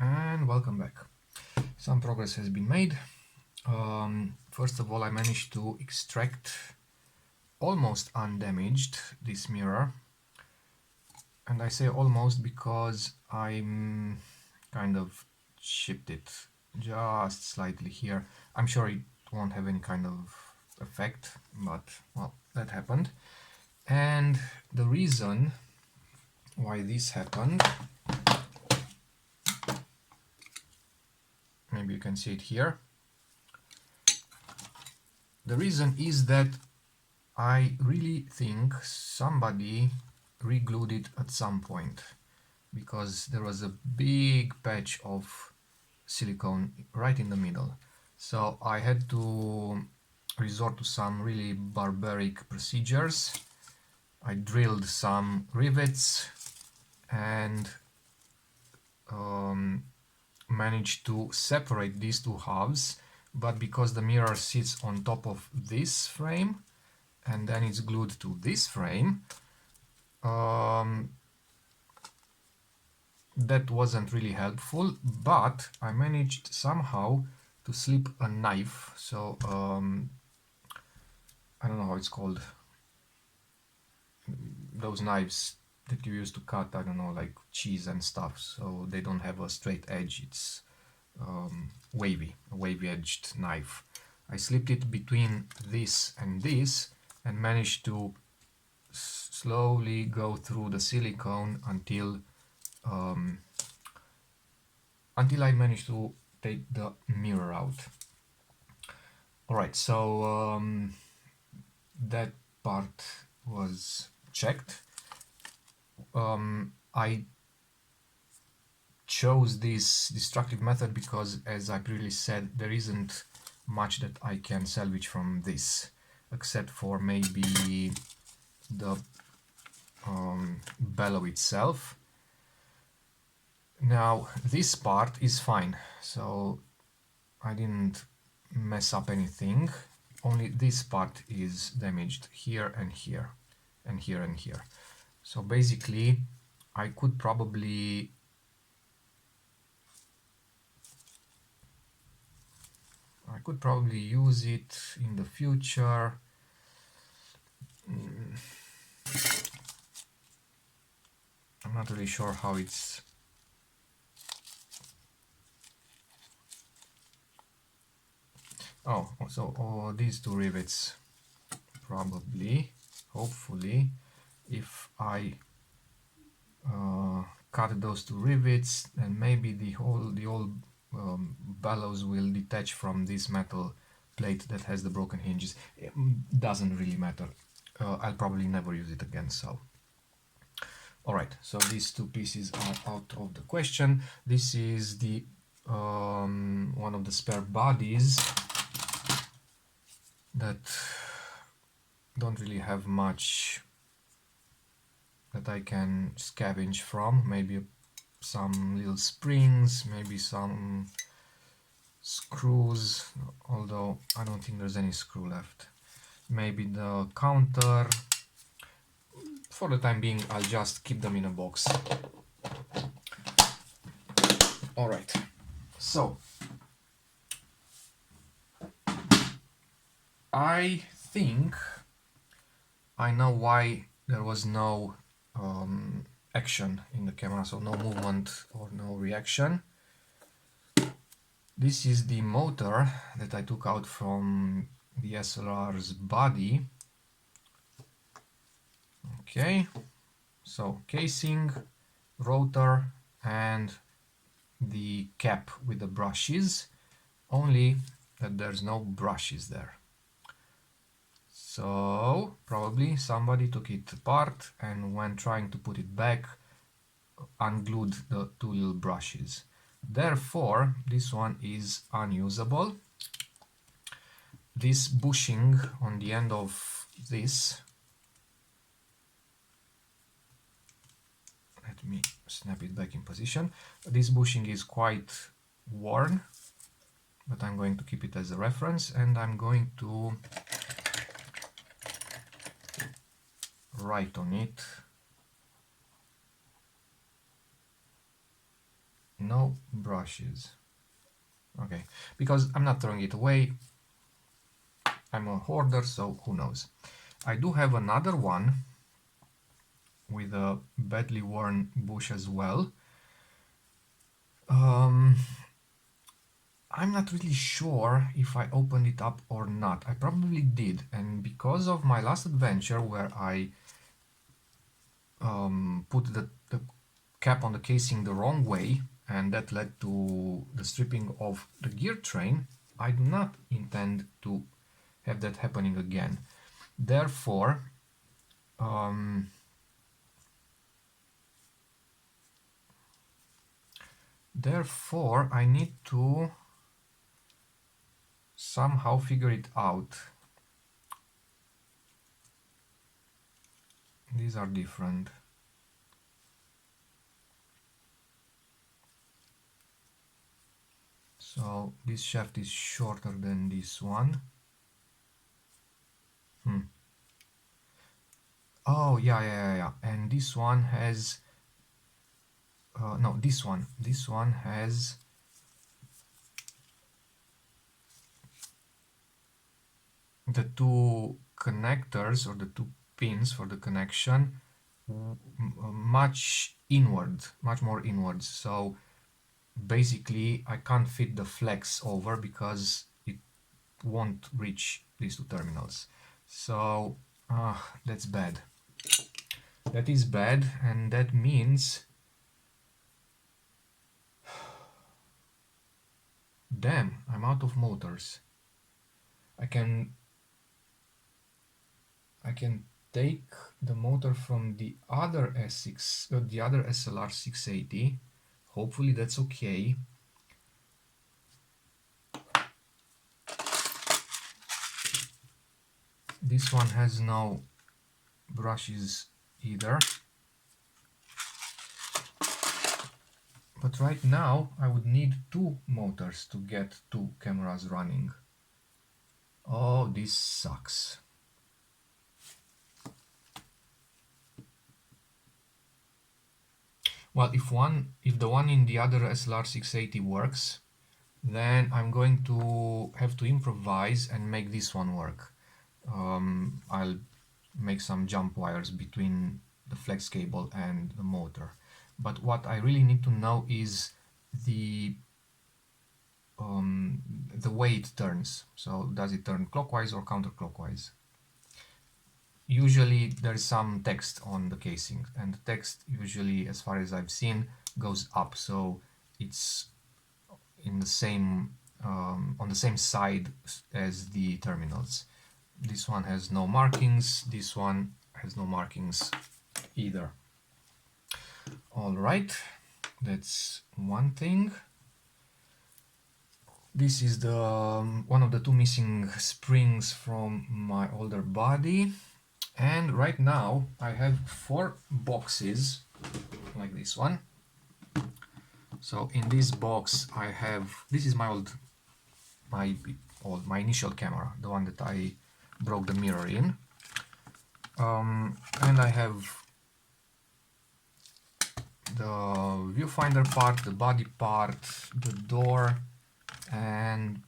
And welcome back. Some progress has been made. First of all, I managed to extract almost undamaged this mirror, and I say almost because I'm kind of chipped it just slightly here. I'm sure it won't have any kind of effect, but well, that happened. And the reason why this happened, maybe you can see it here. The reason is that I really think somebody re-glued it at some point, because there was a big patch of silicone right in the middle. So I had to resort to some really barbaric procedures. I drilled some rivets and managed to separate these two halves, but because the mirror sits on top of this frame and then it's glued to this frame, that wasn't really helpful, but I managed somehow to slip a knife. So I don't know how it's called, those knives that you use to cut, I don't know, like cheese and stuff, so they don't have a straight edge. It's a wavy edged knife. I slipped it between this and managed to slowly go through the silicone until I managed to take the mirror out. Alright, so that part was checked. I chose this destructive method because, as I previously said, there isn't much that I can salvage from this, except for maybe the bellow itself. Now this part is fine, so I didn't mess up anything. Only this part is damaged here and here and here and here. So basically I could probably use it in the future. I'm not really sure how it's these two rivets, probably, hopefully, if I cut those two rivets, then maybe the whole bellows will detach from this metal plate that has the broken hinges. It doesn't really matter. I'll probably never use it again, so. Alright, so these two pieces are out of the question. This is the one of the spare bodies that don't really have much that I can scavenge from. Maybe some little springs, maybe some screws, although I don't think there's any screw left. Maybe the counter. For the time being, I'll just keep them in a box. Alright, so I think I know why there was no action in the camera, so no movement or no reaction. This is the motor that I took out from the SLR's body. Okay, so casing, rotor, and the cap with the brushes, only that there's no brushes there. So probably somebody took it apart and when trying to put it back, unglued the two little brushes. Therefore, this one is unusable. This bushing on the end of this, let me snap it back in position. This bushing is quite worn, but I'm going to keep it as a reference, and I'm going to write on it no brushes. Okay, because I'm not throwing it away. I'm a hoarder, so who knows. I do have another one with a badly worn bush as well. I'm not really sure if I opened it up or not. I probably did, and because of my last adventure where I put the cap on the casing the wrong way, and that led to the stripping of the gear train, I do not intend to have that happening again. Therefore, I need to somehow figure it out. These are different. So this shaft is shorter than this one. Oh, yeah. And this one has... no, this one. This one has... the two connectors, or the two pins for the connection, much more inwards. So basically I can't fit the flex over because it won't reach these two terminals. So that's bad. That is bad, and that means... damn, I'm out of motors. I can take the motor from the other the other SLR 680. Hopefully that's okay. This one has no brushes either. But right now I would need two motors to get two cameras running. Oh, this sucks. Well, if the one in the other SLR 680 works, then I'm going to have to improvise and make this one work. I'll make some jump wires between the flex cable and the motor. But what I really need to know is the way it turns. So does it turn clockwise or counterclockwise? Usually there's some text on the casing, and the text usually, as far as I've seen, goes up, so it's in the same on the same side as the terminals. This one has no markings, this one has no markings either. Alright, that's one thing. This is the one of the two missing springs from my older body. And right now I have 4 boxes like this one. So in this box I have, this is my initial camera, the one that I broke the mirror in. And I have the viewfinder part, the body part, the door, and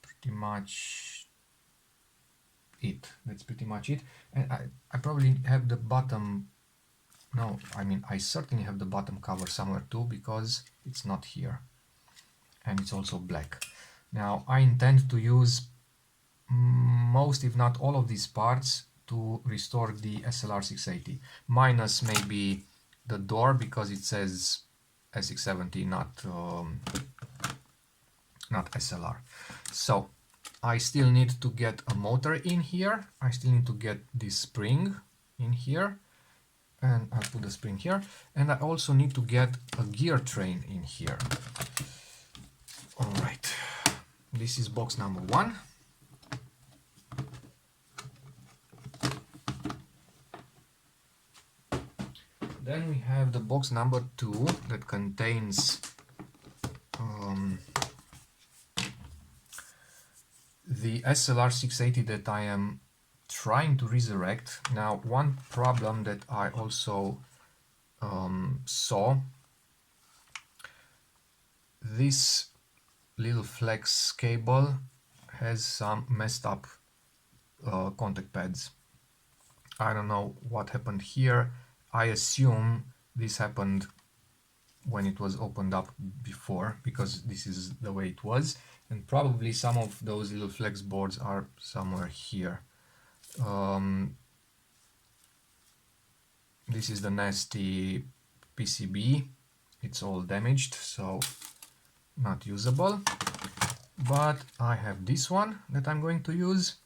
pretty much it. That's pretty much it. And I probably have the bottom... no, I mean I certainly have the bottom cover somewhere too, because it's not here. And it's also black. Now I intend to use most, if not all, of these parts to restore the SLR 680. Minus maybe the door, because it says SX-70, not SLR. So I still need to get a motor in here. I still need to get this spring in here, and I'll put the spring here. And I also need to get a gear train in here. All right, this is box number 1. Then we have the box number 2 that contains the SLR 680 that I am trying to resurrect. Now, one problem that I also saw this little flex cable has some messed up contact pads. I don't know what happened here. I assume this happened when it was opened up before, because this is the way it was, and probably some of those little flex boards are somewhere here. This is the nasty PCB. It's all damaged, so not usable. But I have this one that I'm going to use,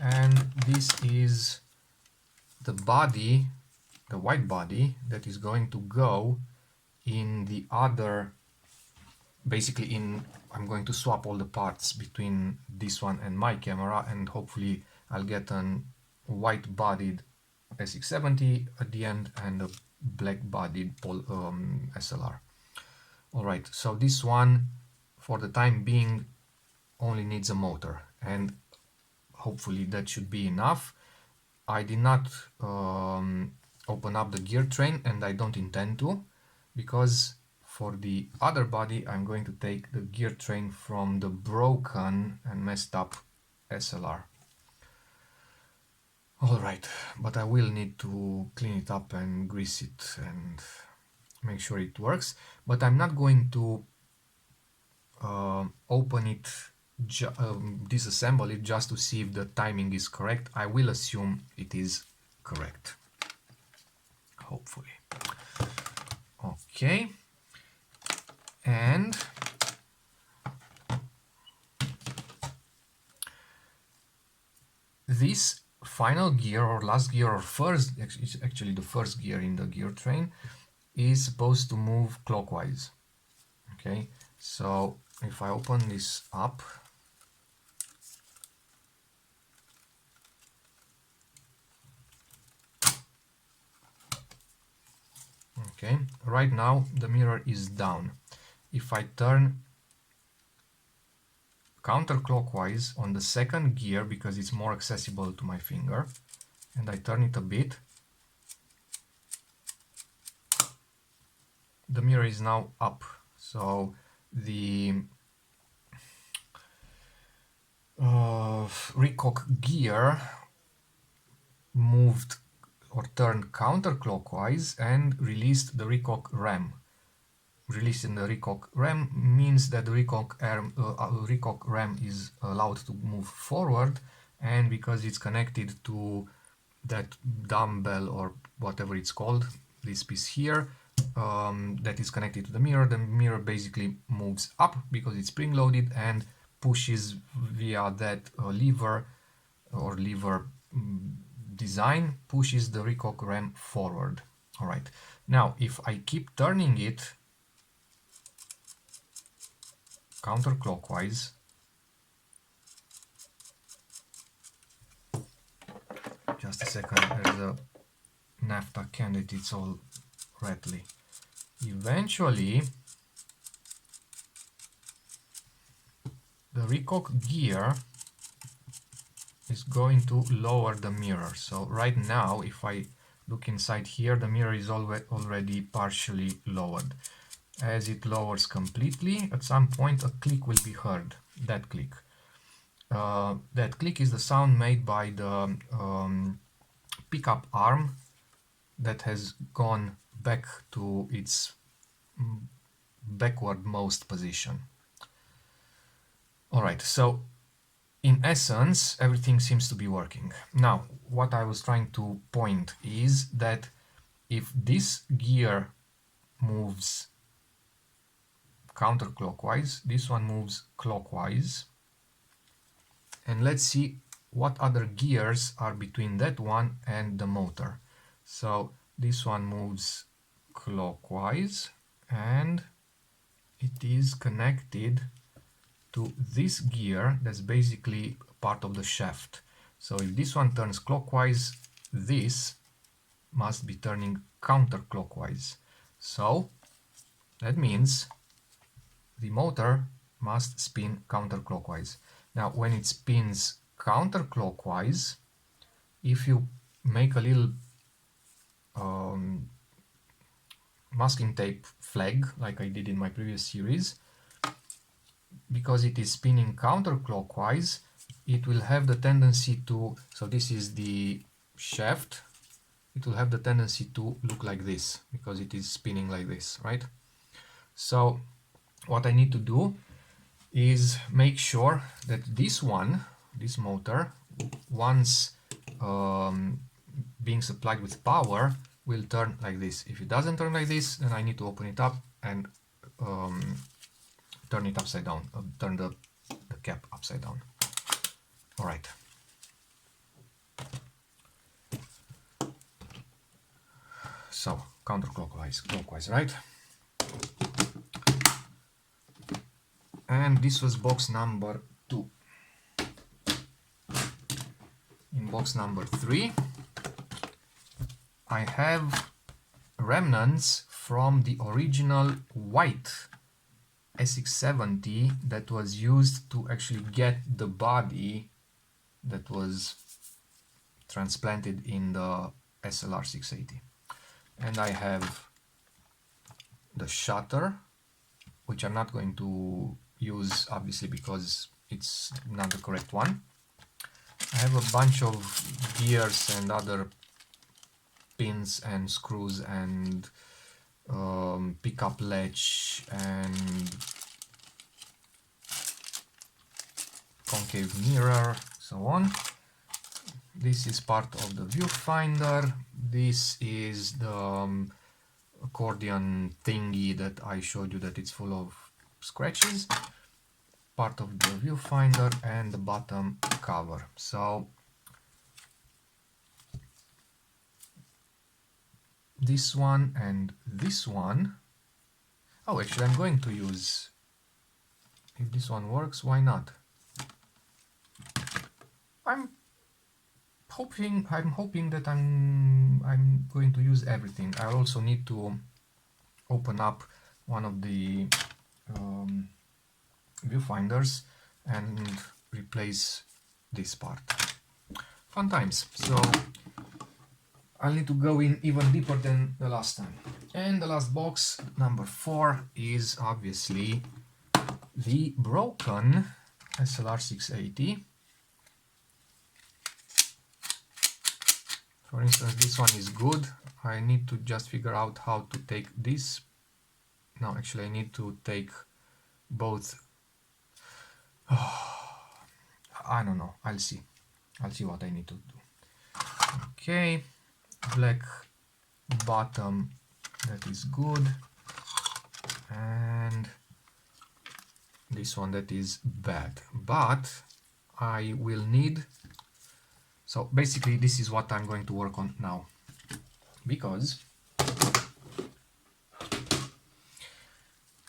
and this is the body, the white body that is going to go in the other, basically I'm going to swap all the parts between this one and my camera, and hopefully I'll get an white bodied SX-70 at the end and a black bodied SLR. Alright, so this one for the time being only needs a motor, and hopefully that should be enough. I did not open up the gear train, and I don't intend to, because for the other body I'm going to take the gear train from the broken and messed up SLR. Alright, but I will need to clean it up and grease it and make sure it works, but I'm not going to open it, disassemble it just to see if the timing is correct. I will assume it is correct, hopefully. Okay, and this final gear or last gear or first, it's actually the first gear in the gear train, is supposed to move clockwise. Okay, so if I open this up, okay, right now the mirror is down. If I turn counterclockwise on the second gear, because it's more accessible to my finger, and I turn it a bit, the mirror is now up. So the recock gear moved or turned counterclockwise and released the recock ram. Releasing the recock ram means that the recock ram is allowed to move forward, and because it's connected to that dumbbell or whatever it's called, this piece here, that is connected to the mirror basically moves up because it's spring-loaded and pushes via that lever or lever design, pushes the recock ram forward. All right, now if I keep turning it counterclockwise, just a second, there's a naphtha candidate, it's all rattly. Eventually the recock gear is going to lower the mirror. So right now if I look inside here, the mirror is already partially lowered. As it lowers completely, at some point a click will be heard. That click. That click is the sound made by the pickup arm that has gone back to its backwardmost position. Alright, so in essence everything seems to be working. Now what I was trying to point is that if this gear moves counterclockwise, this one moves clockwise, and let's see what other gears are between that one and the motor. So this one moves clockwise and it is connected to this gear that's basically part of the shaft. So if this one turns clockwise, this must be turning counterclockwise. So that means the motor must spin counterclockwise. Now when it spins counterclockwise, if you make a little masking tape flag like I did in my previous series, because it is spinning counterclockwise, it will have the tendency to, so this is the shaft, it will have the tendency to look like this because it is spinning like this, right? So what I need to do is make sure that this one, this motor, once being supplied with power, will turn like this. If it doesn't turn like this, then I need to open it up and turn it upside down, turn the cap upside down. All right. So counterclockwise, clockwise, right? And this was box number 2. In box number 3, I have remnants from the original white SX-70 that was used to actually get the body that was transplanted in the SLR 680. And I have the shutter, which I'm not going to use obviously because it's not the correct one. I have a bunch of gears and other pins and screws and pickup latch and concave mirror, so on. This is part of the viewfinder. This is the accordion thingy that I showed you that it's full of scratches. Part of the viewfinder and the bottom cover. So this one and this one. Oh, actually I'm going to use, if this one works, why not? I'm hoping that I'm going to use everything. I also need to open up one of the viewfinders and replace this part. Fun times. So I'll need to go in even deeper than the last time. And the last box, number 4, is obviously the broken SLR 680. For instance, this one is good. I need to just figure out how to take this. No, actually I need to take both. I don't know. I'll see what I need to do. Okay, black bottom, that is good, and this one that is bad, but I will need, so basically this is what I'm going to work on now, because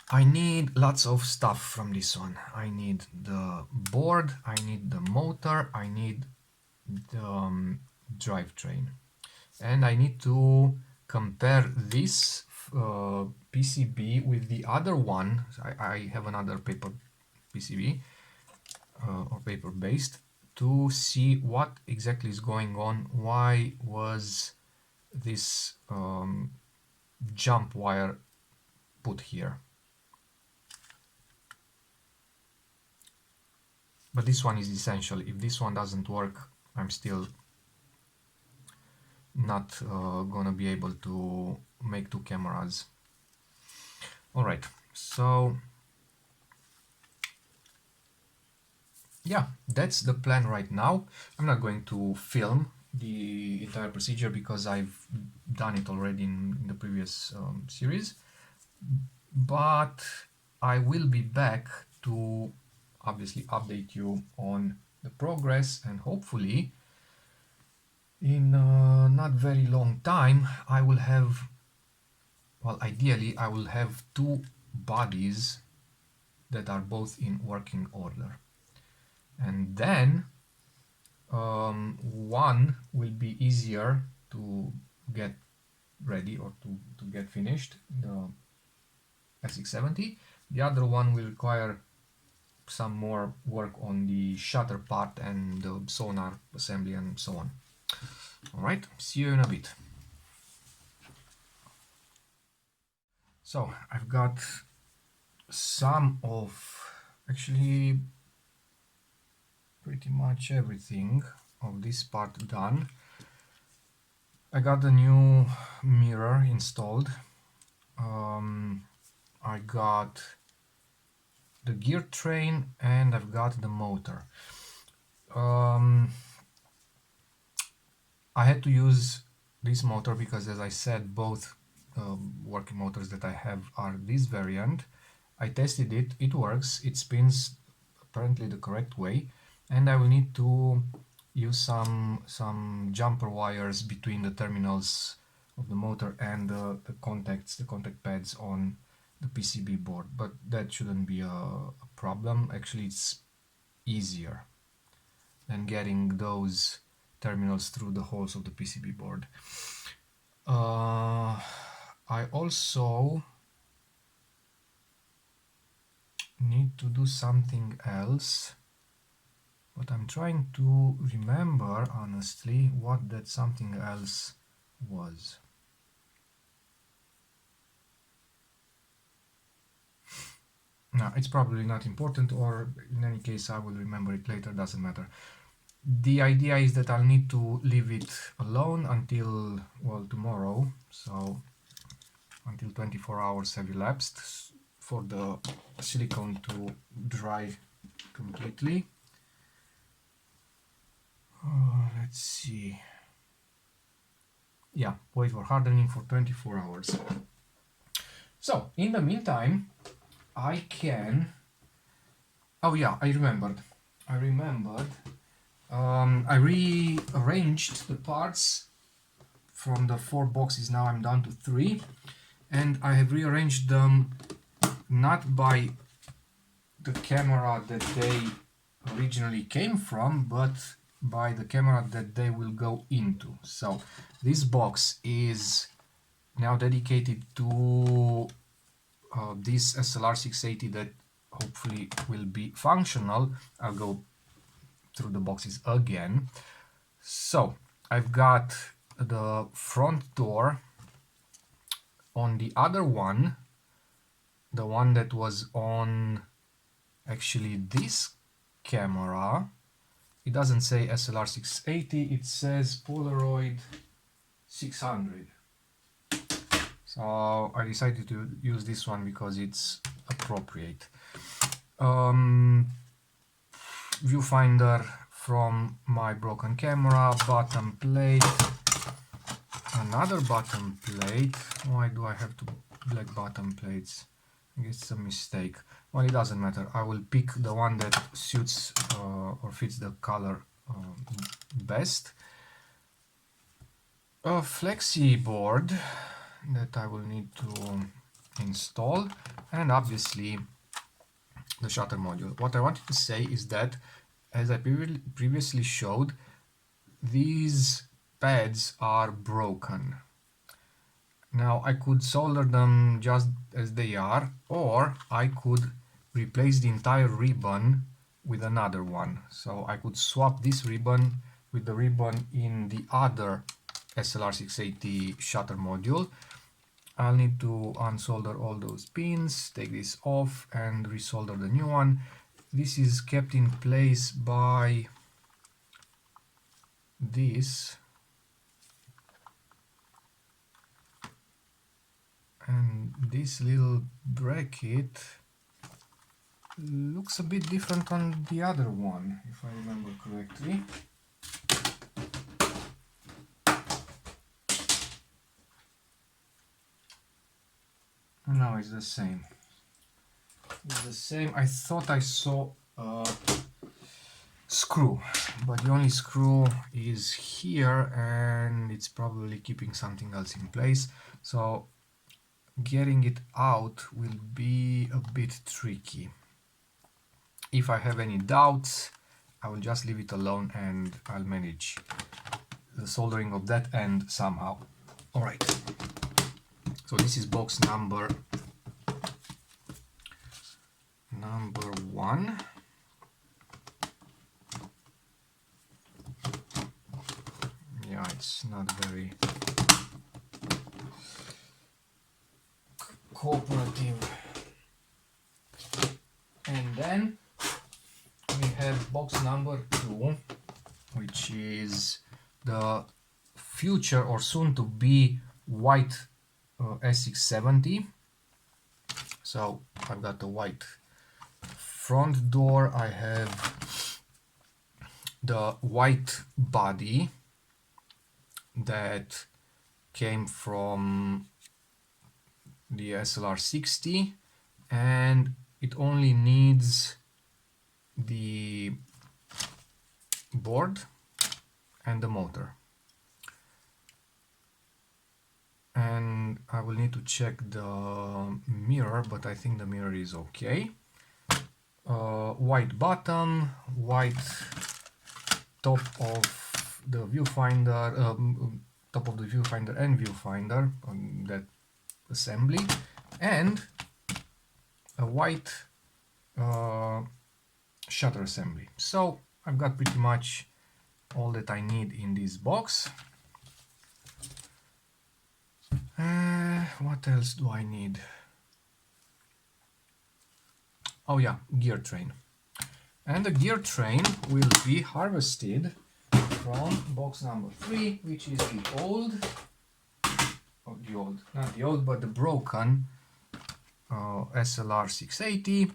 I need lots of stuff from this one. I need the board, I need the motor, I need the drivetrain, and I need to compare this PCB with the other one. I have another paper PCB or paper based, to see what exactly is going on. Why was this jump wire put here? But this one is essential. If this one doesn't work, I'm still not gonna be able to make 2 cameras. Alright, so yeah, that's the plan right now. I'm not going to film the entire procedure because I've done it already in the previous series, but I will be back to obviously update you on the progress, and hopefully in not very long time I will have, well, ideally I will have 2 bodies that are both in working order, and then one will be easier to get ready or to get finished, the SX-70. The other one will require some more work on the shutter part and the sonar assembly and so on. Alright, see you in a bit. So I've got some of actually pretty much everything of this part done. I got the new mirror installed. I got the gear train and I've got the motor. I had to use this motor because, as I said, both working motors that I have are this variant. I tested it, it works, it spins apparently the correct way, and I will need to use some jumper wires between the terminals of the motor and the contact pads on the PCB board, but that shouldn't be a problem. Actually, it's easier than getting those terminals through the holes of the PCB board. I also need to do something else, but I'm trying to remember honestly what that something else was. No, it's probably not important, or in any case I will remember it later, doesn't matter. The idea is that I'll need to leave it alone until, well, tomorrow, so until 24 hours have elapsed for the silicone to dry completely. Let's see. Yeah, wait for hardening for 24 hours. So, in the meantime, I can... Oh yeah, I remembered. I rearranged the parts from the 4 boxes. Now I'm down to 3, and I have rearranged them not by the camera that they originally came from, but by the camera that they will go into. So this box is now dedicated to this SLR 680 that hopefully will be functional. I'll go through the boxes again. So I've got the front door on the other one, the one that was on actually this camera. It doesn't say SLR 680, it says Polaroid 600. So I decided to use this one because it's appropriate. Viewfinder from my broken camera, bottom plate, another bottom plate. Why do I have two black bottom plates? I guess it's a mistake. Well, it doesn't matter. I will pick the one that suits or fits the color best. A flexi board that I will need to install, and obviously the shutter module. What I wanted to say is that, as I previously showed, these pads are broken. Now I could solder them just as they are, or I could replace the entire ribbon with another one. So I could swap this ribbon with the ribbon in the other SLR 680 shutter module. I'll need to unsolder all those pins, take this off and resolder the new one. This is kept in place by this, and this little bracket looks a bit different on the other one, if I remember correctly. No, it's the same. It's the same. I thought I saw a screw, but the only screw is here and it's probably keeping something else in place. So getting it out will be a bit tricky. If I have any doubts, I will just leave it alone and I'll manage the soldering of that end somehow. Alright, so this is box number 1. Yeah, it's not very cooperative, and then we have box number 2, which is the future or soon to be white SX-70. So I've got the white front door, I have the white body that came from the SLR 60, and it only needs the board and the motor. And I will need to check the mirror, but I think the mirror is okay. White bottom, white top of the viewfinder, top of the viewfinder and viewfinder on that assembly, and a white shutter assembly. So I've got pretty much all that I need in this box. What else do I need? Oh yeah, gear train. And the gear train will be harvested from box number 3, which is the old, not the old, but the broken SLR 680.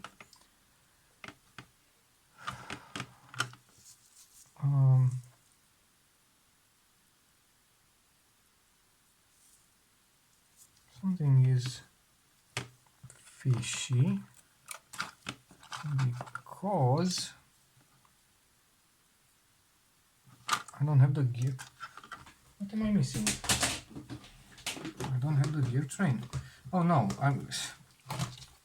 Something is fishy because I don't have the gear. What am I missing? I don't have the gear train. Oh no,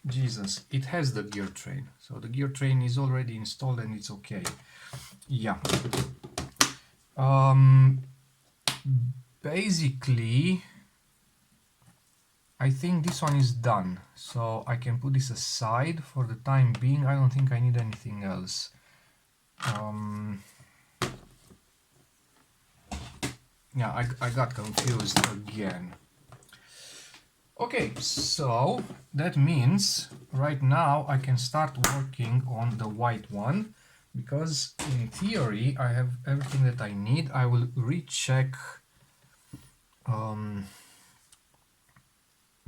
Jesus, it has the gear train. So the gear train is already installed and it's okay. Yeah. Basically, I think this one is done, so I can put this aside for the time being. I don't think I need anything else. Yeah, I got confused again. Okay, so that means right now I can start working on the white one, because in theory I have everything that I need. I will recheck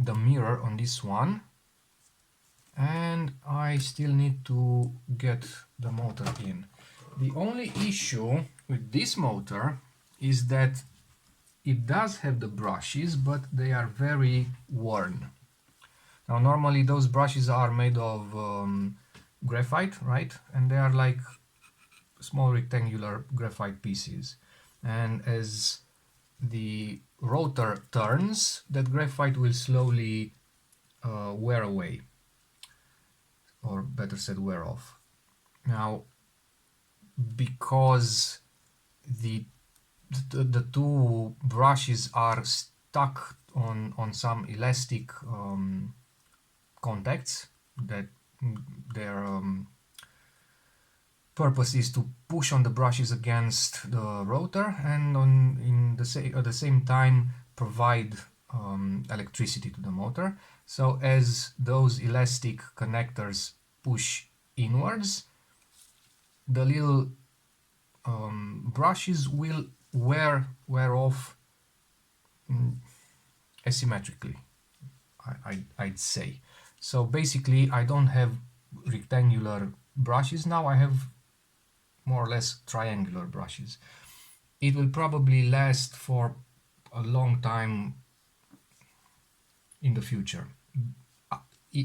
the mirror on this one, and I still need to get the motor in. The only issue with this motor is that it does have the brushes, but they are very worn. Now normally those brushes are made of graphite, right? And they are like small rectangular graphite pieces, and as the rotor turns, that graphite will slowly wear away, or better said, wear off. Now, because the two brushes are stuck on some elastic contacts, that their purpose is to push on the brushes against the rotor, and at the same time provide electricity to the motor. So as those elastic connectors push inwards, the little brushes will wear off asymmetrically, I'd say. So basically I don't have rectangular brushes now, I have more or less triangular brushes. It will probably last for a long time in the future.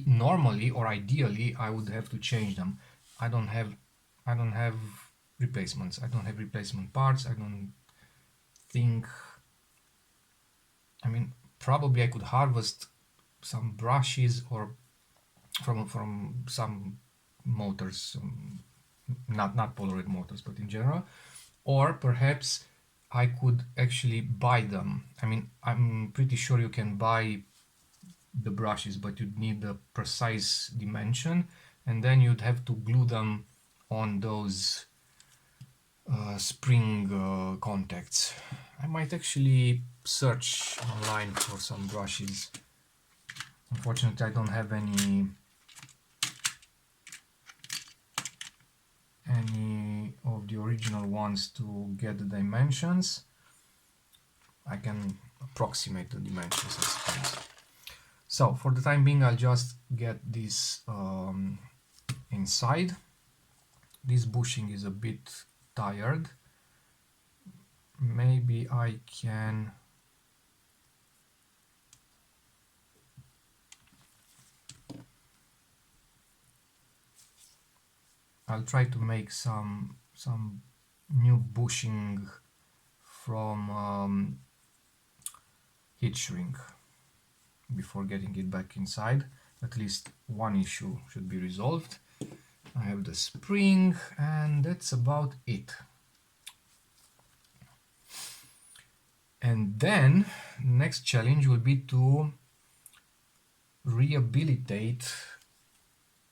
Normally or ideally I would have to change them. I don't have replacements. I don't have replacement parts. I don't think. I mean, probably I could harvest some brushes or from some motors, not Polaroid motors, but in general, or perhaps I could actually buy them. I mean, I'm pretty sure you can buy the brushes, but you'd need the precise dimension, and then you'd have to glue them on those spring contacts. I might actually search online for some brushes. Unfortunately, I don't have any original ones to get the dimensions. I can approximate the dimensions, I suppose. So for the time being, I'll just get this inside. This bushing is a bit tired. Maybe I can I'll try to make some new bushing from heat shrink before getting it back inside. At least one issue should be resolved. I have the spring, and that's about it. And then next challenge will be to rehabilitate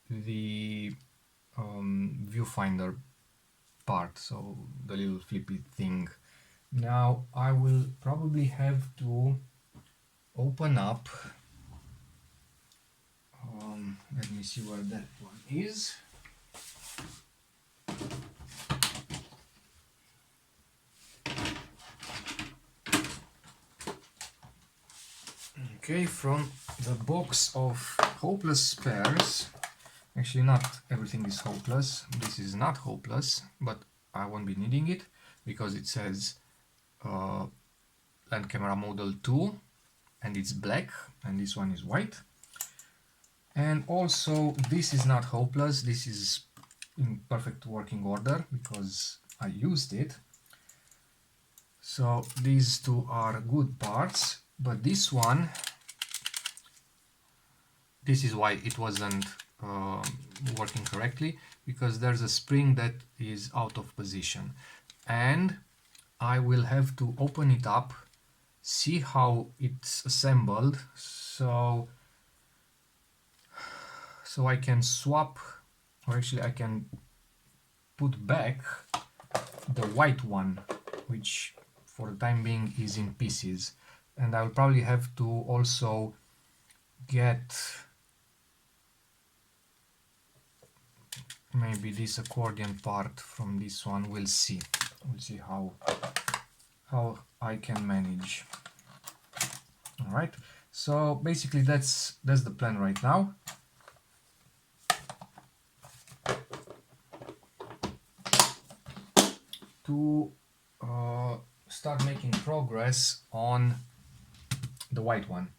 the viewfinder part, so the little flippy thing. Now I will probably have to open up, let me see where that one is. Okay, from the box of hopeless spares. Actually, not everything is hopeless. This is not hopeless, but I won't be needing it because it says Land Camera Model 2 and it's black, and this one is white. And also this is not hopeless, this is in perfect working order because I used it. So these two are good parts, but this one, this is why it wasn't working correctly, because there's a spring that is out of position, and I will have to open it up, see how it's assembled, so I can swap, or actually I can put back the white one, which for the time being is in pieces. And I'll probably have to also get maybe this accordion part from this one. We'll see how I can manage. All right, so basically that's the plan right now. To start making progress on the white one.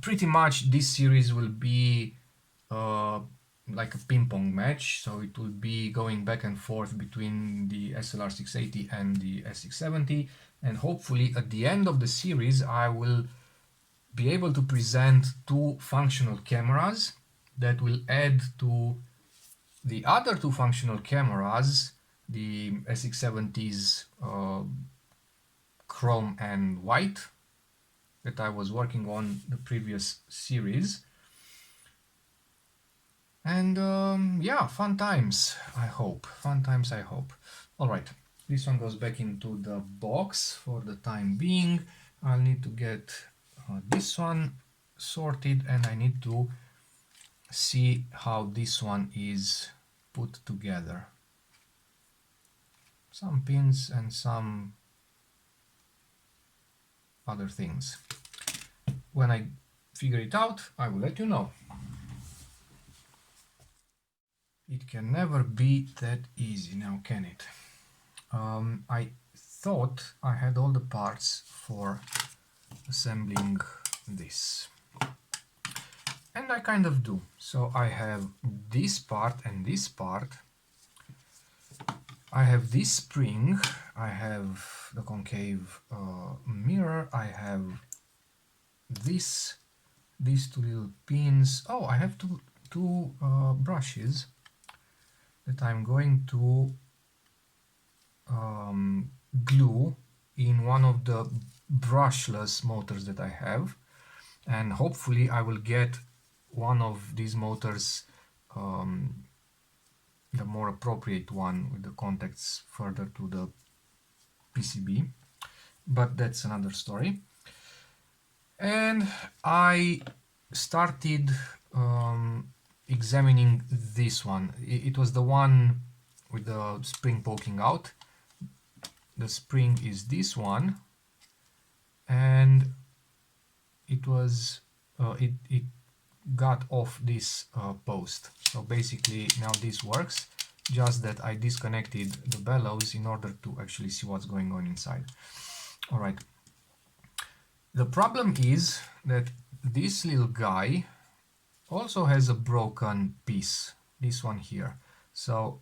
Pretty much this series will be like a ping pong match, so it will be going back and forth between the SLR 680 and the SX-70, and hopefully at the end of the series I will be able to present two functional cameras that will add to the other two functional cameras, the SX-70's chrome and white that I was working on the previous series. And yeah, fun times, I hope. All right, this one goes back into the box for the time being. I'll need to get this one sorted, and I need to see how this one is put together. Some pins and some other things. When I figure it out, I will let you know. It can never be that easy now, can it? I thought I had all the parts for assembling this, and I kind of do. So I have this part and this part. I have this spring, I have the concave mirror, I have these two little pins. Oh, I have two brushes that I'm going to glue in one of the brushless motors that I have, and hopefully I will get one of these motors, the more appropriate one with the contacts further to the PCB, but that's another story. And I started examining this one. It was the one with the spring poking out. The spring is this one, and it was it got off this post. So basically now this works, just that I disconnected the bellows in order to actually see what's going on inside. All right. The problem is that this little guy also has a broken piece, this one here. So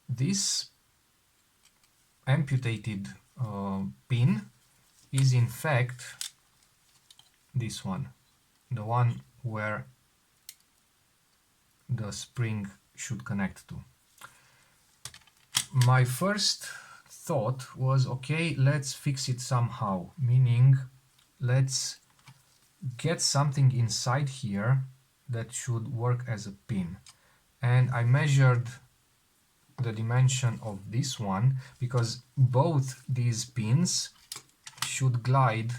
this amputated pin is in fact this one, the one where the spring should connect to. My first thought was, okay, let's fix it somehow, meaning let's get something inside here that should work as a pin. And I measured the dimension of this one because both these pins should glide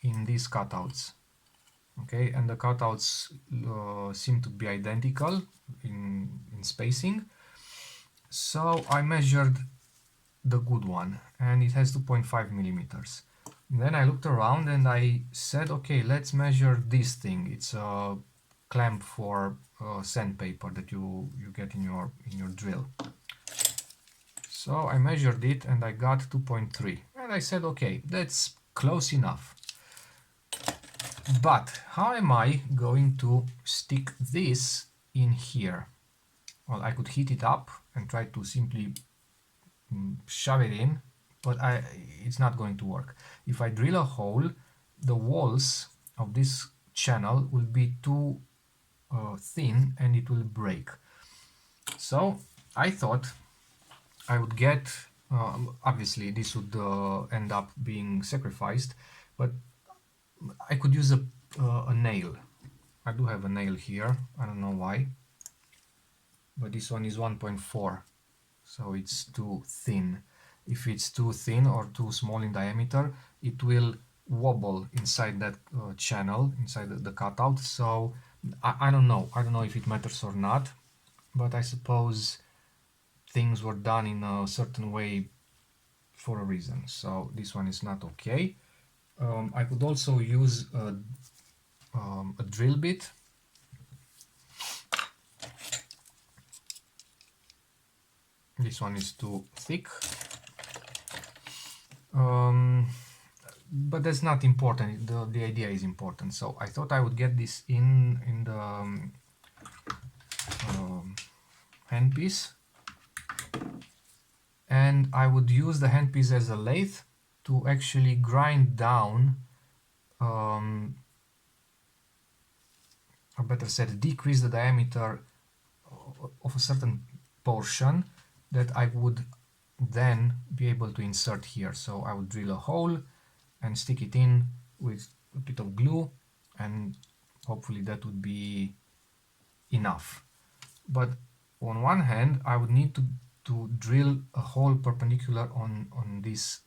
in these cutouts. Okay, and the cutouts seem to be identical in spacing. So I measured the good one, and it has 2.5 millimeters. Then I looked around and I said, okay, let's measure this thing. It's a clamp for sandpaper that you get in your drill. So I measured it and I got 2.3, and I said, okay, that's close enough. But how am I going to stick this in here? Well, I could heat it up and try to simply shove it in, but it's not going to work. If I drill a hole, the walls of this channel will be too thin and it will break. So I thought I would get, obviously this would end up being sacrificed, but I could use a nail. I do have a nail here, I don't know why, but this one is 1.4, so it's too thin. If it's too thin or too small in diameter, it will wobble inside that channel, inside the cutout. So I don't know if it matters or not, but I suppose things were done in a certain way for a reason. So this one is not okay. I could also use a drill bit. This one is too thick, but that's not important. The idea is important. So I thought I would get this in the handpiece, and I would use the handpiece as a lathe to actually grind down, or better said, decrease the diameter of a certain portion that I would then be able to insert here. So I would drill a hole and stick it in with a bit of glue, and hopefully that would be enough. But on one hand, I would need to drill a hole perpendicular on this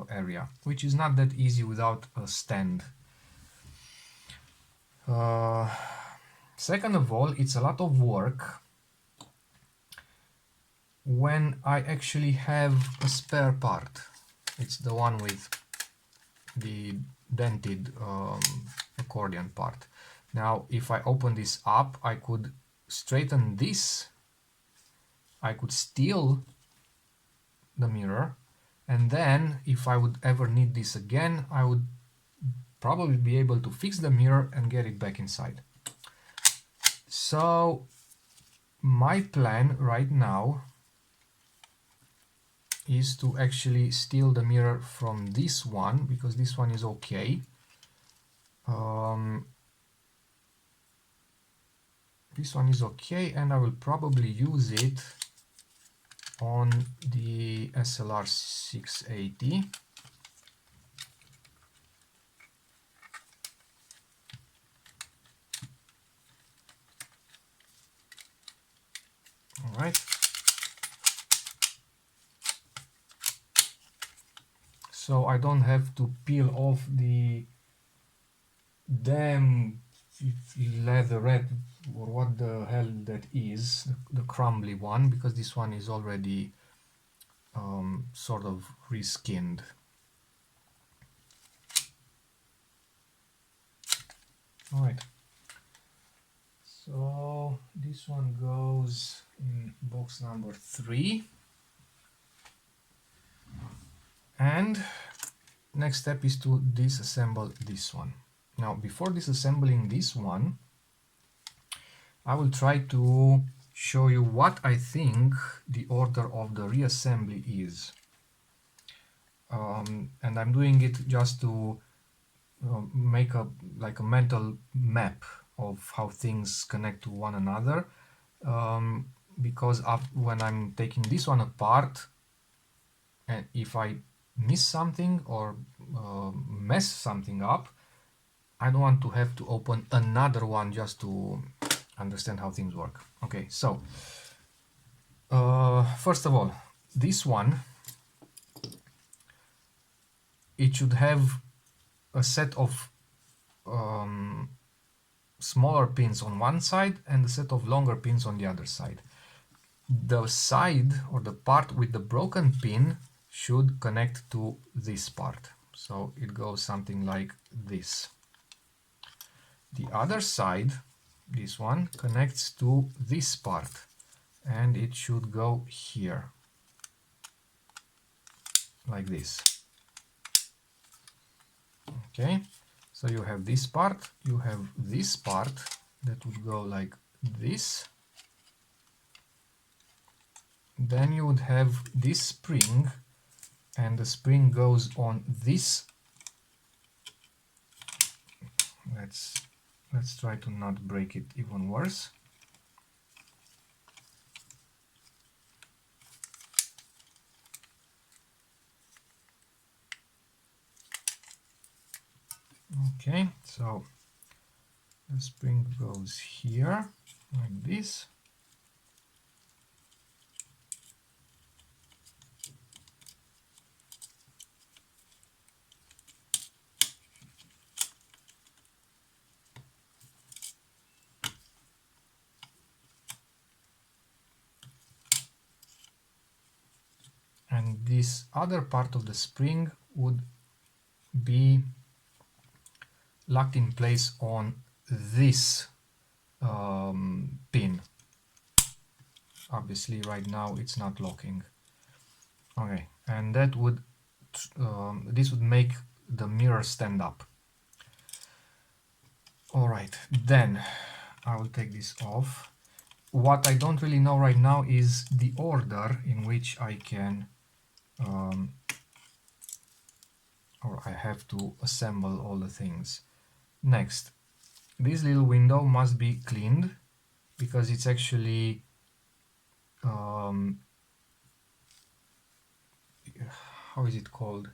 area, which is not that easy without a stand. Second of all, it's a lot of work when I actually have a spare part. It's the one with the dented accordion part. Now if I open this up, I could straighten this, I could steal the mirror, and then if I would ever need this again, I would probably be able to fix the mirror and get it back inside. So my plan right now is to actually steal the mirror from this one, because this one is okay. This one is okay, and I will probably use it on the SLR 680. All right. So I don't have to peel off the damn leatherette, or what the hell that is, the crumbly one, because this one is already sort of reskinned. All right. So this one goes in box number 3. And next step is to disassemble this one. Now, before disassembling this one, I will try to show you what I think the order of the reassembly is. And I'm doing it just to make a mental map of how things connect to one another, because when I'm taking this one apart, and if I miss something or mess something up, I don't want to have to open another one just to understand how things work. Okay, so first of all, this one, it should have a set of smaller pins on one side and a set of longer pins on the other side. The side or the part with the broken pin should connect to this part. So it goes something like this. The other side, this one, connects to this part and it should go here, like this. Okay, so you have this part, you have this part that would go like this. Then you would have this spring, and the spring goes on this. Let's try to not break it even worse. Okay, so the spring goes here like this. And this other part of the spring would be locked in place on this pin. Obviously right now it's not locking. Okay, and that would this would make the mirror stand up. All right, then I will take this off. What I don't really know right now is the order in which I can or I have to assemble all the things. Next, this little window must be cleaned because it's actually how is it called?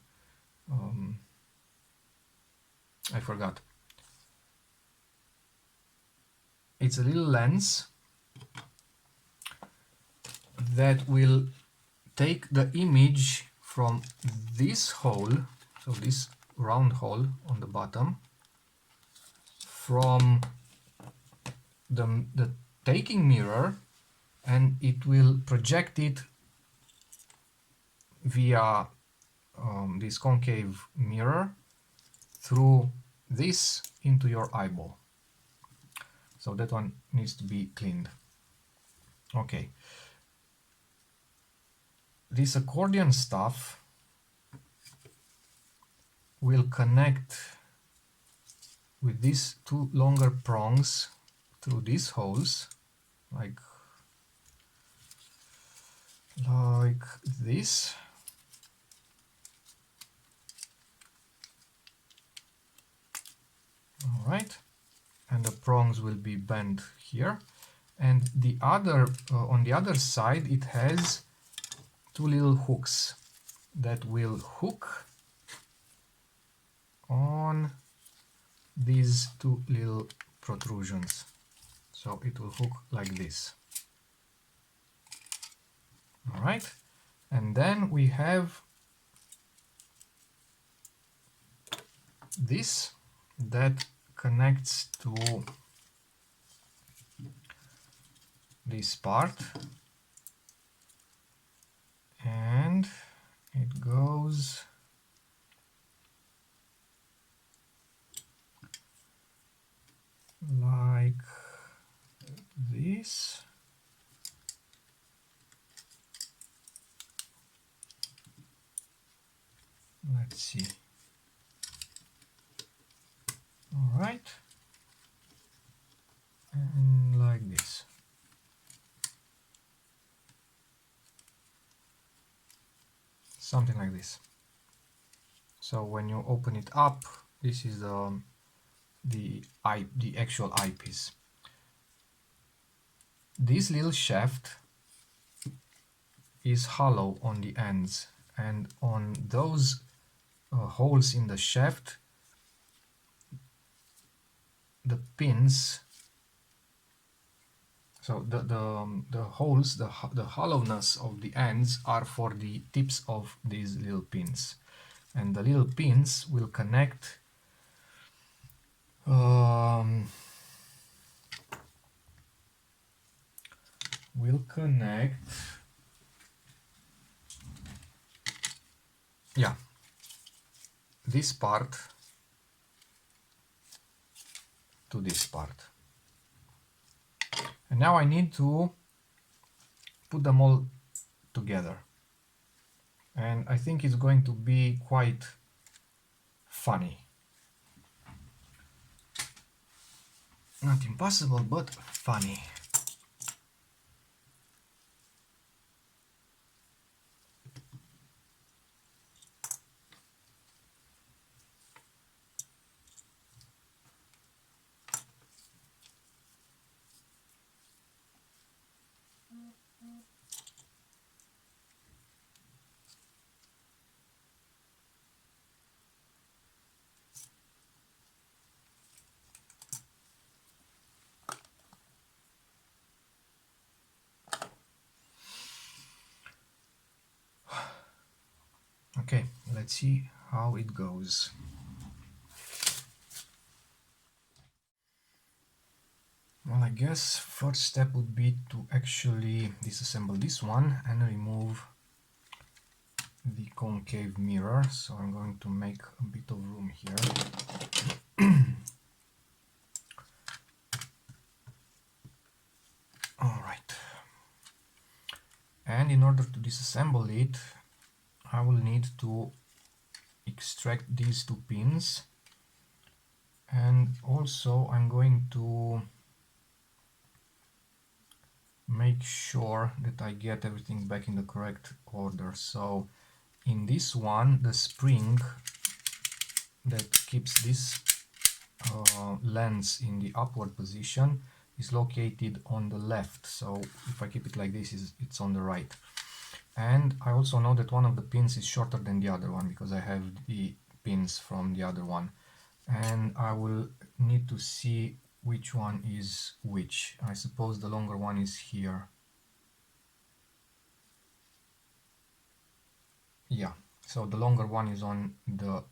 I forgot. It's a little lens that will take the image from this hole, so this round hole on the bottom, from the taking mirror, and it will project it via this concave mirror through this into your eyeball. So that one needs to be cleaned. Okay. This accordion stuff will connect with these two longer prongs through these holes, like this. All right, and the prongs will be bent here, and the other on the other side it has two little hooks that will hook on these two little protrusions. So it will hook like this. All right, and then we have this that connects to this part, and it goes like this. Let's see. All right, and like this. Something like this. So when you open it up, this is the actual eyepiece. This little shaft is hollow on the ends, and on those holes in the shaft, the pins, so the holes, the hollowness of the ends are for the tips of these little pins, and the little pins will connect yeah, this part to this part. And now I need to put them all together, and I think it's going to be quite funny. Not impossible, but funny. Okay, let's see how it goes. Well, I guess first step would be to actually disassemble this one and remove the concave mirror. So I'm going to make a bit of room here. All right. And in order to disassemble it, I will need to extract these two pins, and also I'm going to make sure that I get everything back in the correct order. So in this one, the spring that keeps this lens in the upward position is located on the left, so if I keep it like this, it's on the right. And I also know that one of the pins is shorter than the other one because I have the pins from the other one, and I will need to see which one is which. I suppose the longer one is here. Yeah, so the longer one is on the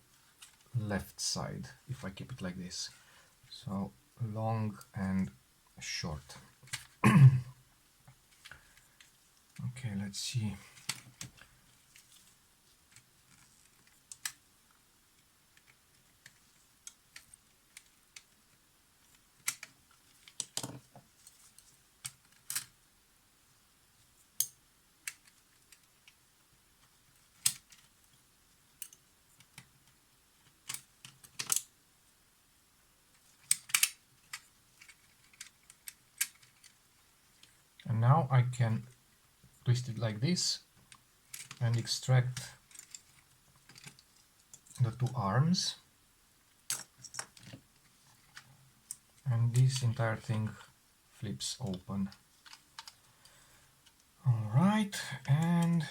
left side if I keep it like this. So long and short. Okay, let's see. And now I can twist it like this and extract the two arms, and this entire thing flips open. All right, and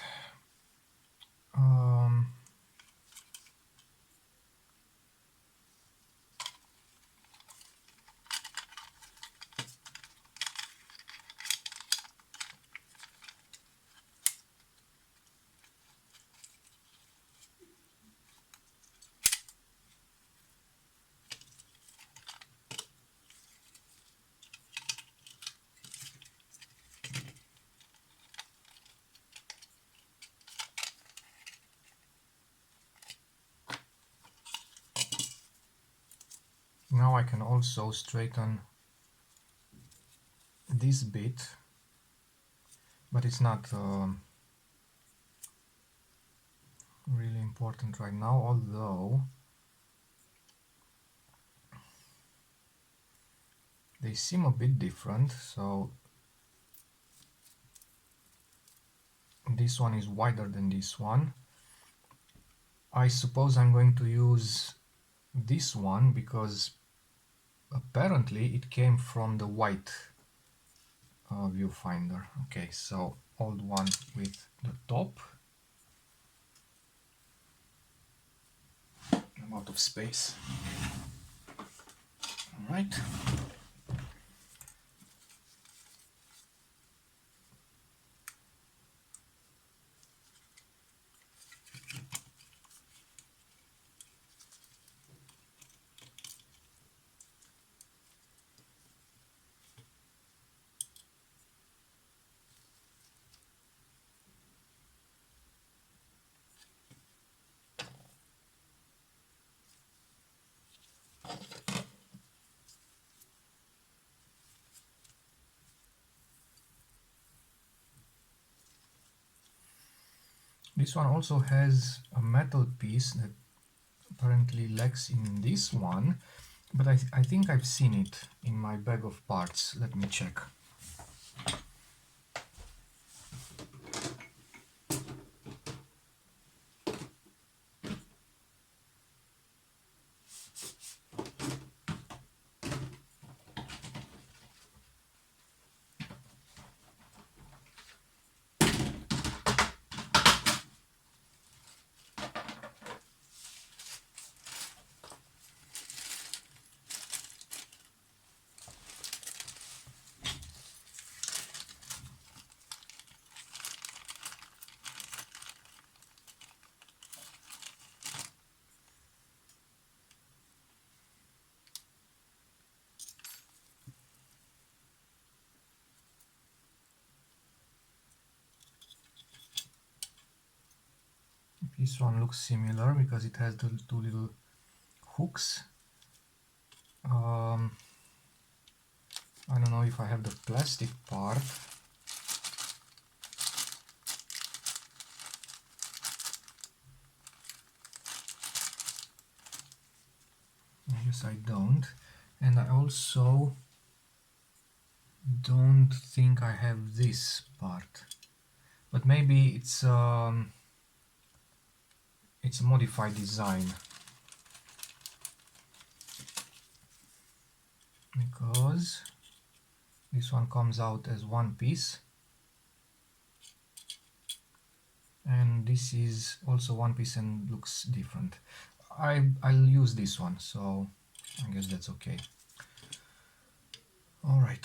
now I can also straighten this bit, but it's not really important right now, although they seem a bit different. So this one is wider than this one. I suppose I'm going to use this one because apparently it came from the white viewfinder. Okay, so old one with the top. I'm out of space. All right. This one also has a metal piece that apparently lacks in this one, but I think I've seen it in my bag of parts. Let me check. This one looks similar because it has the two little hooks. I don't know if I have the plastic part. I guess I don't. And I also don't think I have this part. But maybe it's a modified design. Because this one comes out as one piece. And this is also one piece and looks different. I'll use this one, so I guess that's okay. All right.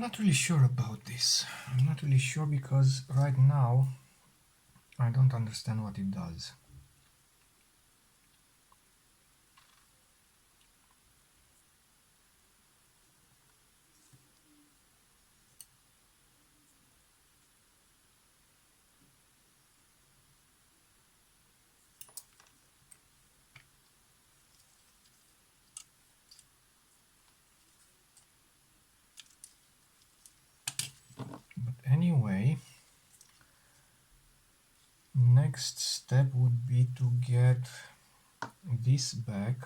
I'm not really sure about this. I'm not really sure because right now I don't understand what it does. But anyway, next step would be to get this back,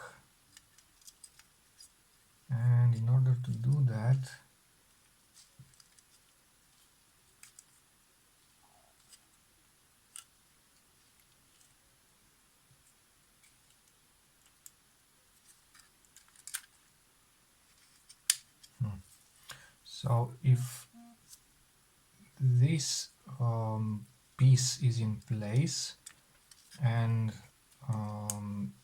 and in order to do that so if this piece is in place and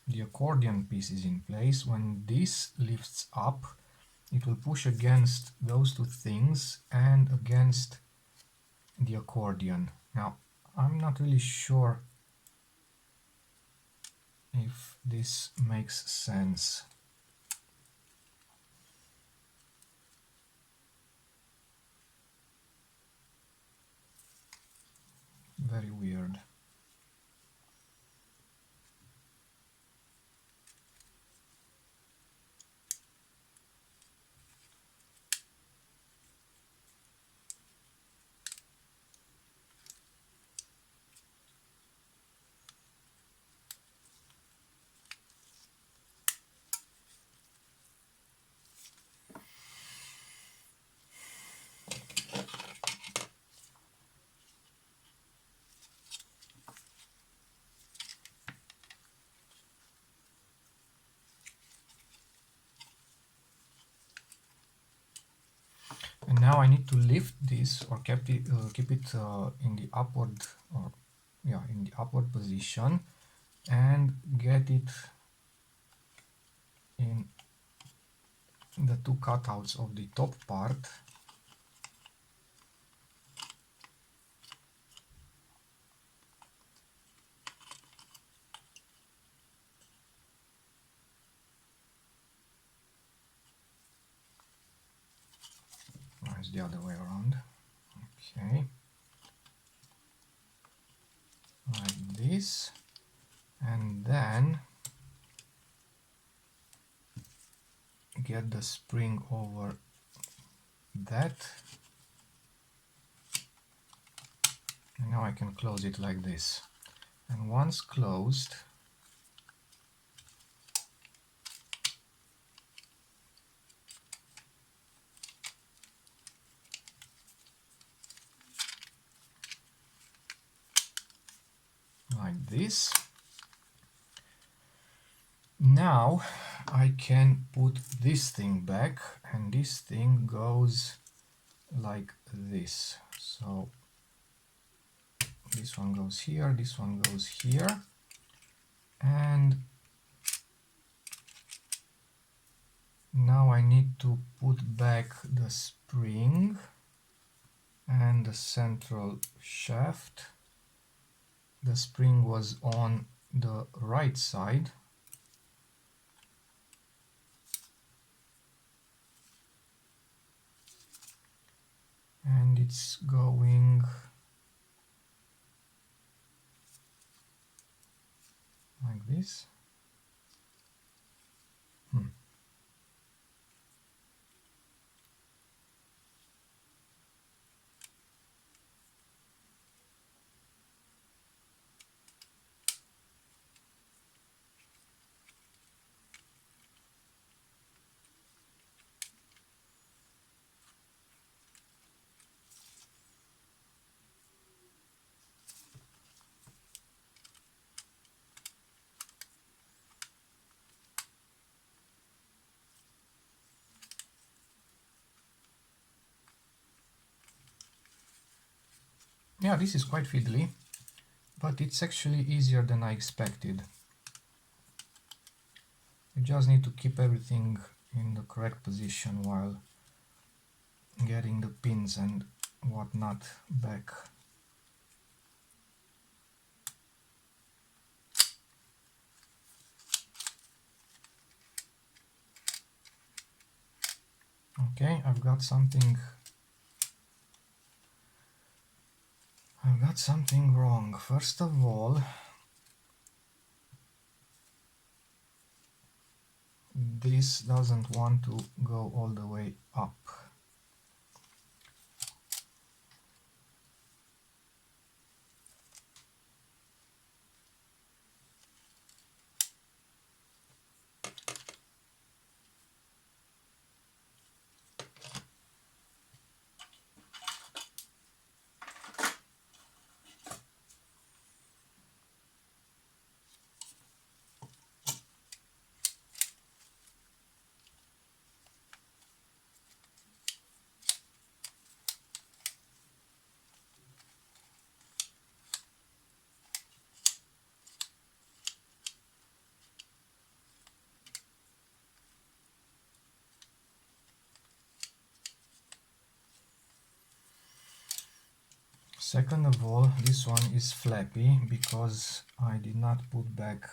the accordion piece is in place, when this lifts up it will push against those two things and against the accordion. Now I'm not really sure if this makes sense. Very weird. And now I need to lift this or keep it in the upward, or yeah, in the upward position, and get it in the two cutouts of the top part. No, it's the other way around. Okay, like this, and then get the spring over that, and now I can close it like this. And once closed, like this, now I can put this thing back, and this thing goes like this. So this one goes here, this one goes here, and now I need to put back the spring and the central shaft. The spring was on the right side, and it's going like this. Yeah, this is quite fiddly, but it's actually easier than I expected. You just need to keep everything in the correct position while getting the pins and whatnot back. Okay, I've got something wrong. First of all, this doesn't want to go all the way up. Second of all, this one is flappy because I did not put back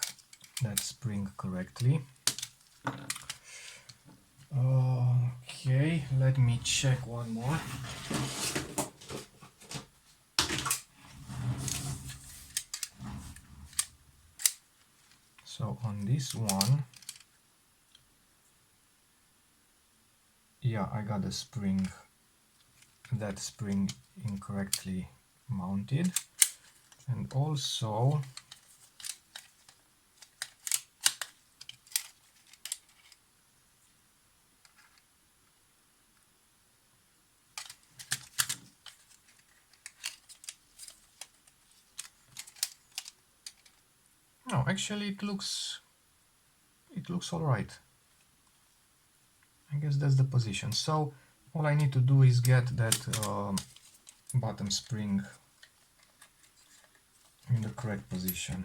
that spring correctly. Okay, let me check one more. So on this one, yeah, I got the spring, that spring incorrectly mounted. And also no, actually it looks all right. I guess that's the position. So all I need to do is get that bottom spring in the correct position.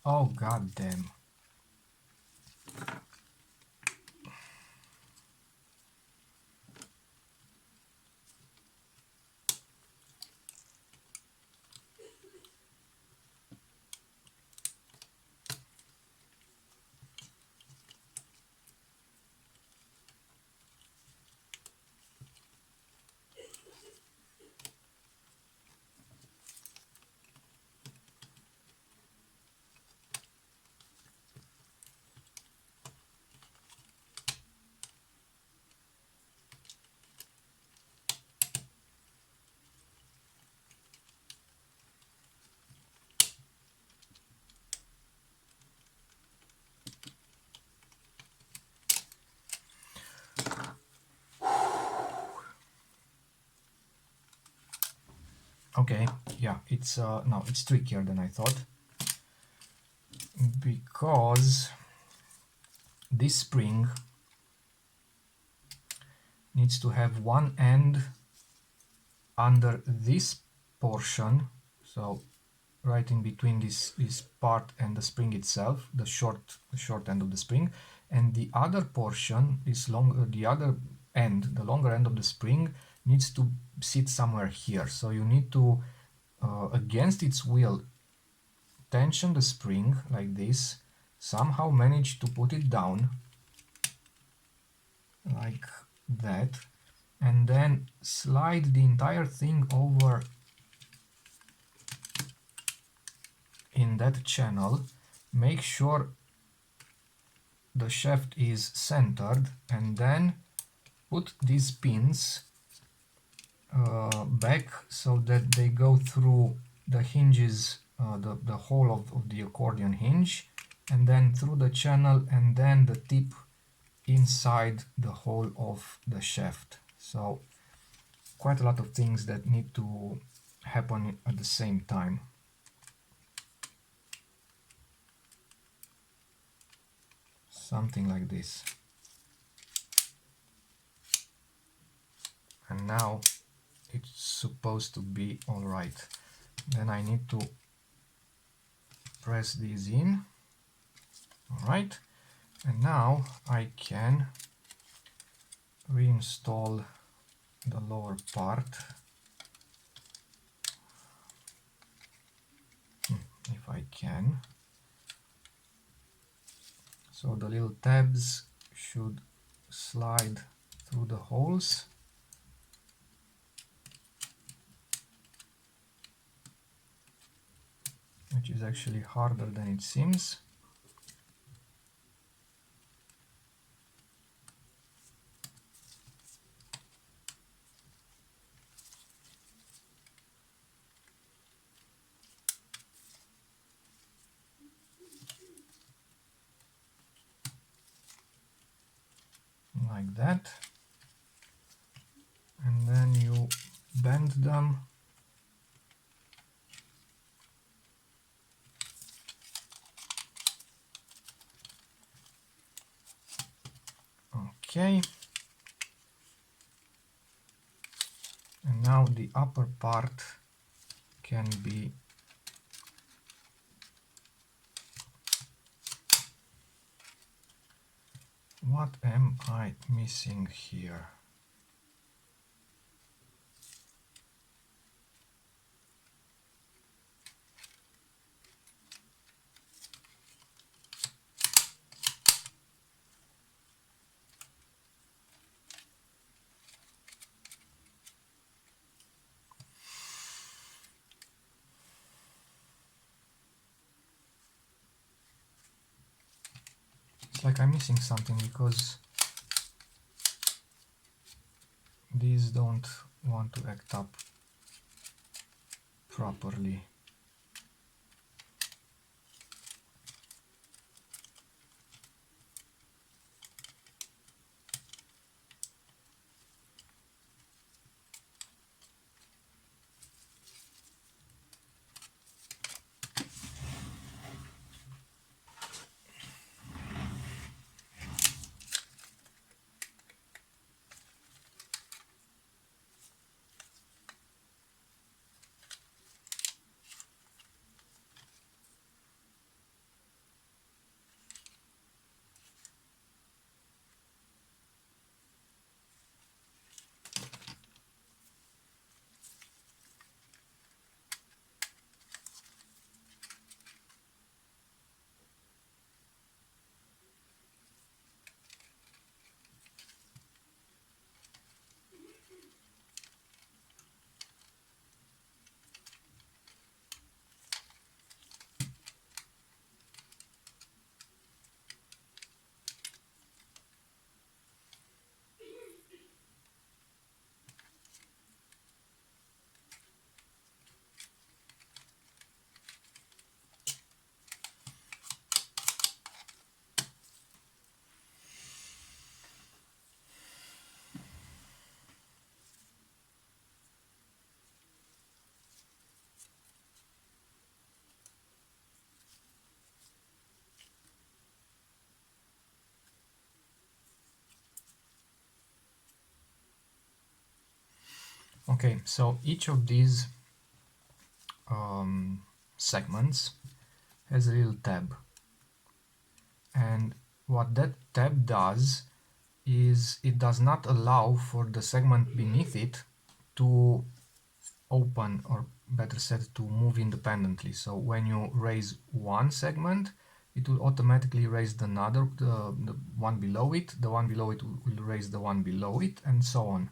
Oh, god damn. Okay, yeah, it's no, it's trickier than I thought, because this spring needs to have one end under this portion, so right in between this part and the spring itself, the short end of the spring, and the other portion is the other end, the longer end of the spring, needs to sit somewhere here. So you need to against its will tension the spring like this, somehow manage to put it down like that, and then slide the entire thing over in that channel. Make sure the shaft is centered, and then put these pins back so that they go through the hinges, the hole of the accordion hinge, and then through the channel, and then the tip inside the hole of the shaft. So quite a lot of things that need to happen at the same time. Something like this. And now it's supposed to be all right. Then I need to press these in. All right. And now I can reinstall the lower part. If I can. So the little tabs should slide through the holes. Which is actually harder than it seems. Like that. And then you bend them. Okay. And now the upper part can be what am I missing here? It's like I'm missing something because these don't want to act up properly. Okay, so each of these segments has a little tab, and what that tab does is it does not allow for the segment beneath it to open, or better said, to move independently. So when you raise one segment, it will automatically raise the one below it, the one below it will raise the one below it, and so on.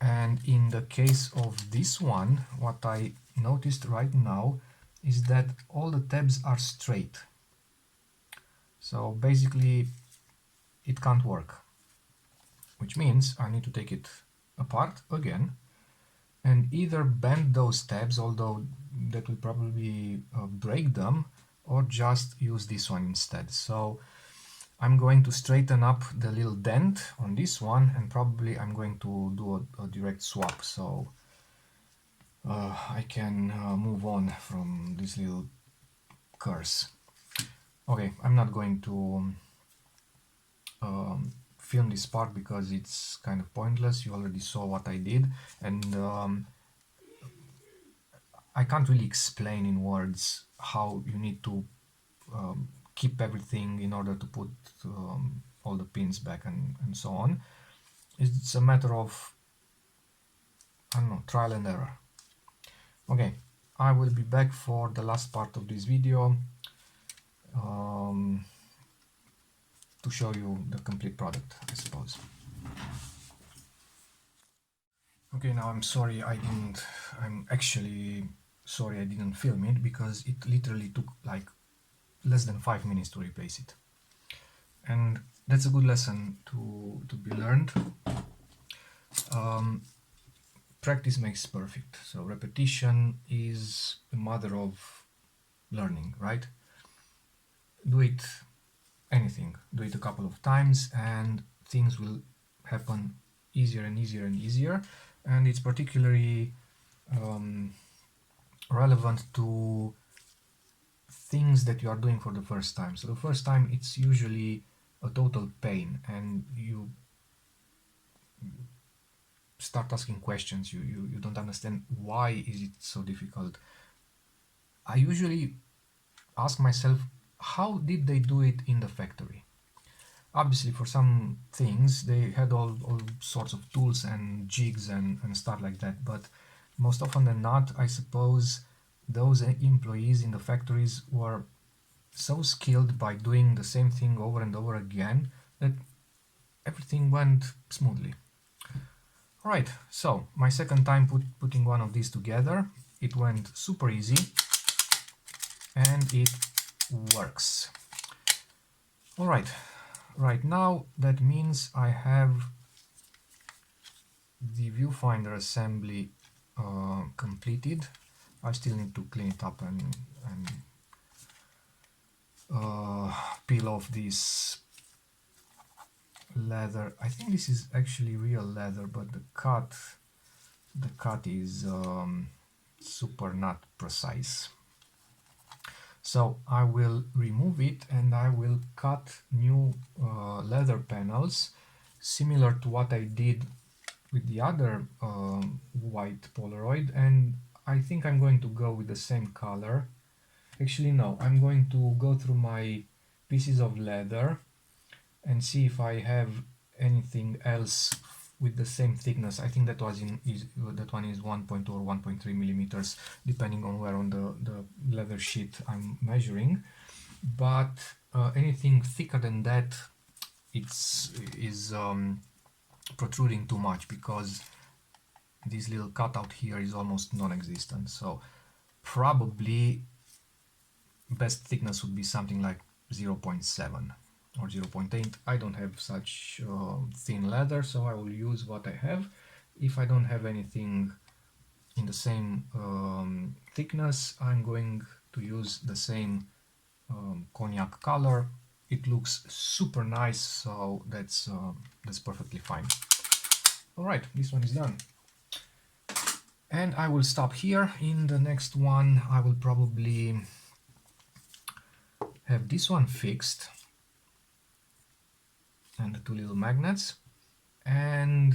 And in the case of this one, what I noticed right now is that all the tabs are straight. So basically it can't work, which means I need to take it apart again and either bend those tabs, although that will probably break them, or just use this one instead. So I'm going to straighten up the little dent on this one, and probably I'm going to do a direct swap, so I can move on from this little curse. Okay, I'm not going to film this part because it's kind of pointless. You already saw what I did, and I can't really explain in words how you need to keep everything in order to put all the pins back and so on. It's a matter of, I don't know, trial and error. Okay, I will be back for the last part of this video to show you the complete product, I suppose. Okay, now I'm actually sorry I didn't film it, because it literally took like less than 5 minutes to replace it. And that's a good lesson to be learned. Practice makes perfect. So repetition is the mother of learning, right? Do it anything. Do it a couple of times and things will happen easier and easier and easier. And it's particularly relevant to things that you are doing for the first time. So the first time it's usually a total pain, and you start asking questions. You don't understand why is it so difficult. I usually ask myself, how did they do it in the factory? Obviously, for some things they had all sorts of tools and jigs and stuff like that, but most often than not, I suppose those employees in the factories were so skilled by doing the same thing over and over again that everything went smoothly. Alright, so my second time putting one of these together, it went super easy and it works. Alright, right now that means I have the viewfinder assembly completed. I still need to clean it up and peel off this leather. I think this is actually real leather, but the cut is super not precise. So I will remove it and I will cut new leather panels, similar to what I did with the other white Polaroid, and I think I'm going to go with the same color. Actually no, I'm going to go through my pieces of leather and see if I have anything else with the same thickness. I think that one is 1.2 or 1.3 millimeters, depending on where on the leather sheet I'm measuring. But anything thicker than that, is protruding too much, because this little cutout here is almost non-existent. So probably best thickness would be something like 0.7 or 0.8. I don't have such thin leather, so I will use what I have. If I don't have anything in the same thickness, I'm going to use the same cognac color. It looks super nice, so that's perfectly fine. Alright, this one is done. And I will stop here. In the next one I will probably have this one fixed and the two little magnets, and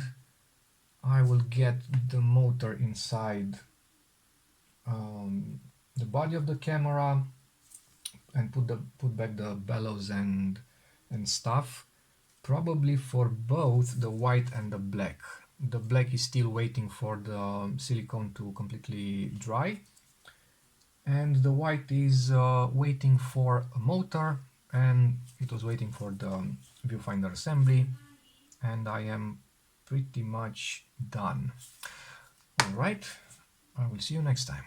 I will get the motor inside the body of the camera and put back the bellows and stuff, probably for both the white and the black. The black is still waiting for the silicone to completely dry, and the white is waiting for a motor, and it was waiting for the viewfinder assembly, and I am pretty much done. All right, I will see you next time.